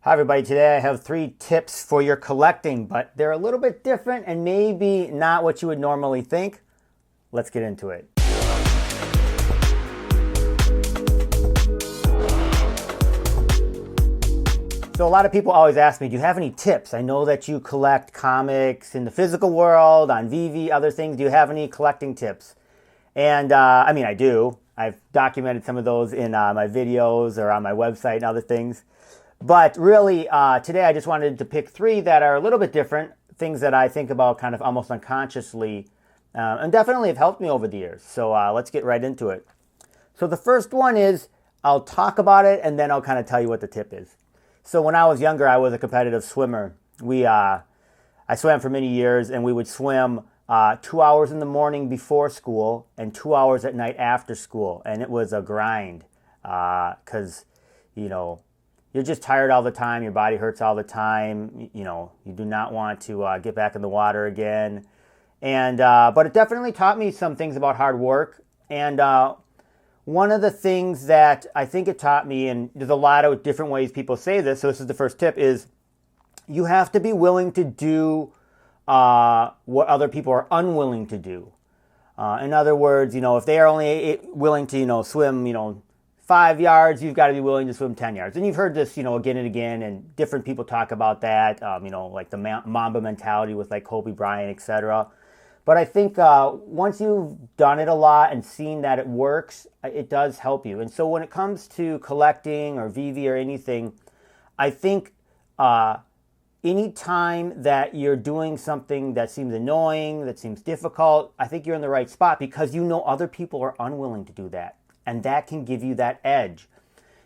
Hi everybody, today I have 3 tips for your collecting, but they're a little bit different and maybe not what you would normally think. Let's get into it. So a lot of people always ask me, do you have any tips? I know that you collect comics in the physical world, on Veve, other things. Do you have any collecting tips? And I do. I've documented some of those in my videos or on my website and other things. But really, today I just wanted to pick 3 that are a little bit different, things that I think about kind of almost unconsciously, and definitely have helped me over the years. So let's get right into it. So the first one is, I'll talk about it and then I'll kind of tell you what the tip is. So when I was younger, I was a competitive swimmer. I swam for many years, and we would swim 2 hours in the morning before school and 2 hours at night after school. And it was a grind because, you're just tired all the time. Your body hurts all the time. You do not want to get back in the water again. And but it definitely taught me some things about hard work. And one of the things that I think it taught me, and there's a lot of different ways people say this, so this is the first tip, is you have to be willing to do what other people are unwilling to do. In other words, if they are only willing to, swim, 5 yards, you've got to be willing to swim 10 yards. And you've heard this, again and again, and different people talk about that, like the Mamba mentality with like Kobe Bryant, etc. But I think once you've done it a lot and seen that it works, it does help you. And so when it comes to collecting or Veve or anything, I think any time that you're doing something that seems annoying, that seems difficult, I think you're in the right spot because other people are unwilling to do that. And that can give you that edge.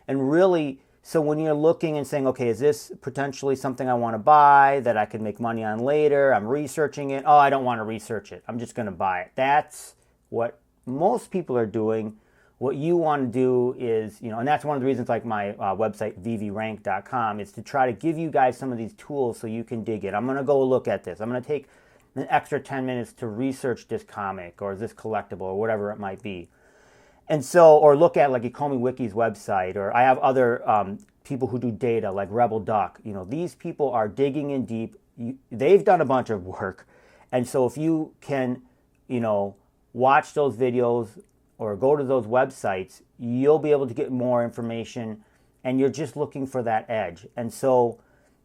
And really, so when you're looking and saying, okay, is this potentially something I want to buy that I can make money on later? I'm researching it. Oh, I don't want to research it. I'm just going to buy it. That's what most people are doing. What you want to do is, and that's one of the reasons like my website, veverank.com, is to try to give you guys some of these tools so you can dig in. I'm going to go look at this. I'm going to take an extra 10 minutes to research this comic or this collectible or whatever it might be. And so, or look at like Ecomi Wiki's website, or I have other people who do data like Rebel Duck. These people are digging in deep. They've done a bunch of work. And so if you can, watch those videos or go to those websites, you'll be able to get more information, and you're just looking for that edge. And so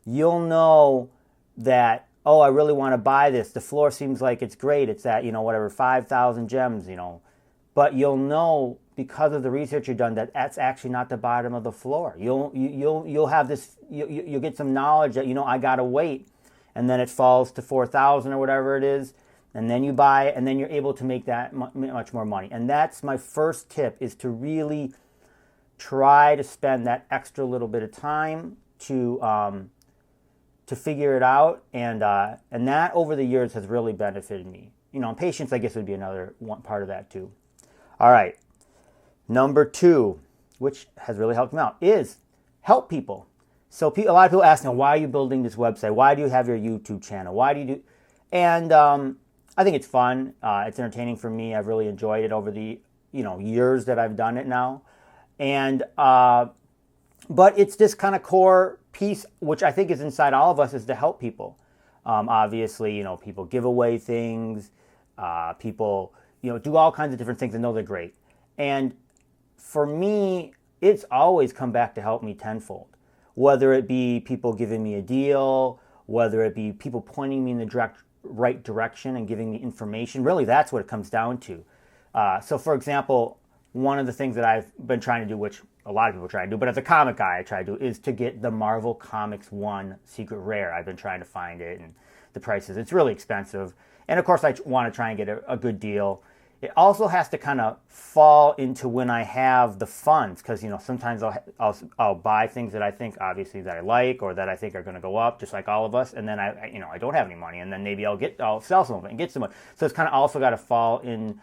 you'll know that, oh, I really want to buy this. The floor seems like it's great. It's at, 5,000 gems, But you'll know because of the research you've done that that's actually not the bottom of the floor. You'll have this. You'll get some knowledge that I gotta wait, and then it falls to 4,000 or whatever it is, and then you buy it, and then you're able to make that much more money. And that's my first tip: is to really try to spend that extra little bit of time to figure it out, and that over the years has really benefited me. Patience, I guess, would be another one part of that too. All right, number 2, which has really helped me out, is help people. So a lot of people ask me, why are you building this website? Why do you have your YouTube channel? Why do you do? And I think it's fun. It's entertaining for me. I've really enjoyed it over the years that I've done it now. And but it's this kind of core piece, which I think is inside all of us, is to help people. Obviously, people give away things. People do all kinds of different things and know they're great. And for me, it's always come back to help me tenfold. Whether it be people giving me a deal, whether it be people pointing me in the right direction and giving me information. Really, that's what it comes down to. So for example, one of the things that I've been trying to do, which a lot of people try to do, but as a comic guy I try to do, is to get the Marvel Comics 1 Secret Rare. I've been trying to find it, and the prices, it's really expensive. And of course I want to try and get a good deal. It also has to kind of fall into when I have the funds, because sometimes I'll buy things that I think obviously that I like or that I think are going to go up, just like all of us, and then I don't have any money, and then maybe I'll sell some of it and get some money. So it's kind of also got to fall in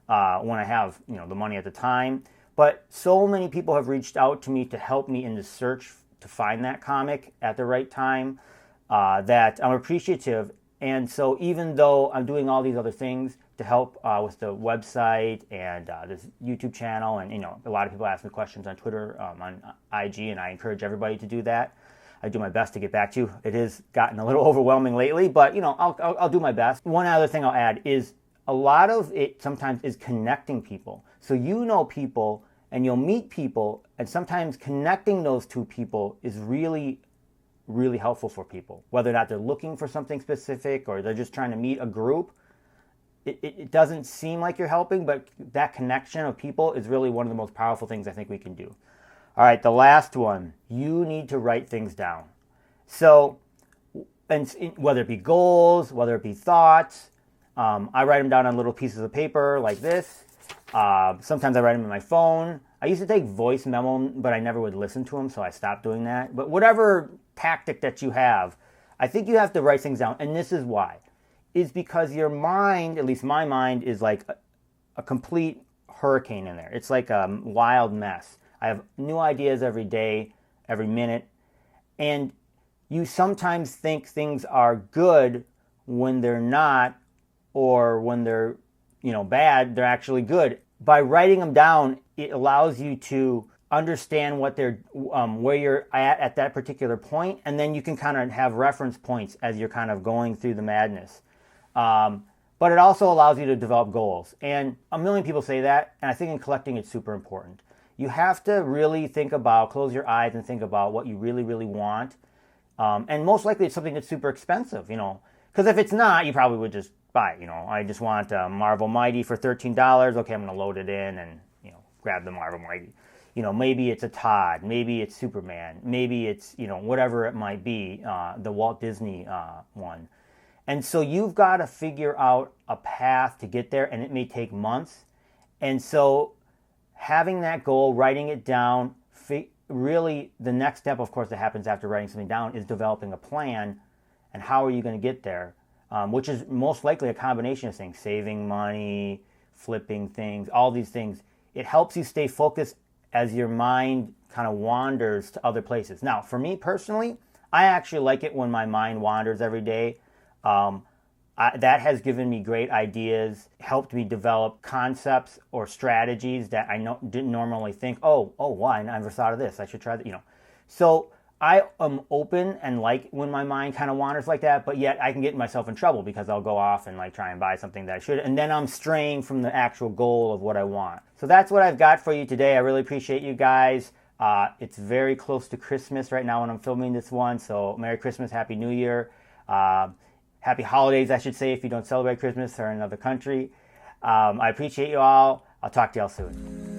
when I have the money at the time. But so many people have reached out to me to help me in the search to find that comic at the right time that I'm appreciative. And so even though I'm doing all these other things to help with the website and this YouTube channel, and a lot of people ask me questions on Twitter, on IG, and I encourage everybody to do that. I do my best to get back to you. It has gotten a little overwhelming lately, but I'll do my best. One other thing I'll add is a lot of it sometimes is connecting people. So people and you'll meet people, and sometimes connecting those two people is really, really helpful for people. Whether or not they're looking for something specific or they're just trying to meet a group, it doesn't seem like you're helping, but that connection of people is really one of the most powerful things I think we can do. All right, the last one, you need to write things down. So, and whether it be goals, whether it be thoughts, I write them down on little pieces of paper like this. Sometimes I write them in my phone. I used to take voice memo, but I never would listen to them, so I stopped doing that. But whatever tactic that you have, I think you have to write things down, and this is why. Is because your mind, at least my mind, is like a complete hurricane in there. It's like a wild mess. I have new ideas every day, every minute, and you sometimes think things are good when they're not, or when they're bad, they're actually good. By writing them down, it allows you to understand what they're where you're at that particular point, and then you can kind of have reference points as you're kind of going through the madness. But it also allows you to develop goals. And a million people say that, and I think in collecting it's super important. You have to really close your eyes and think about what you really, really want. And most likely it's something that's super expensive, Because if it's not, you probably would just buy it, I just want a Marvel Mighty for $13. Okay, I'm going to load it in and, grab the Marvel Mighty. Maybe it's a Todd, maybe it's Superman, maybe it's, whatever it might be, the Walt Disney one. And so you've got to figure out a path to get there, and it may take months. And so having that goal, writing it down, really the next step, of course, that happens after writing something down is developing a plan. And how are you going to get there? Which is most likely a combination of things, saving money, flipping things, all these things. It helps you stay focused as your mind kind of wanders to other places. Now, for me personally, I actually like it when my mind wanders every day. That has given me great ideas, helped me develop concepts or strategies that I didn't normally think, wow, I never thought of this. I should try that, So I am open and like when my mind kind of wanders like that, but yet I can get myself in trouble because I'll go off and try and buy something that I should, and then I'm straying from the actual goal of what I want. So that's what I've got for you today. I really appreciate you guys. It's very close to Christmas right now when I'm filming this one, so Merry Christmas, Happy New Year. Happy holidays, I should say, if you don't celebrate Christmas or in another country. I appreciate you all. I'll talk to y'all soon.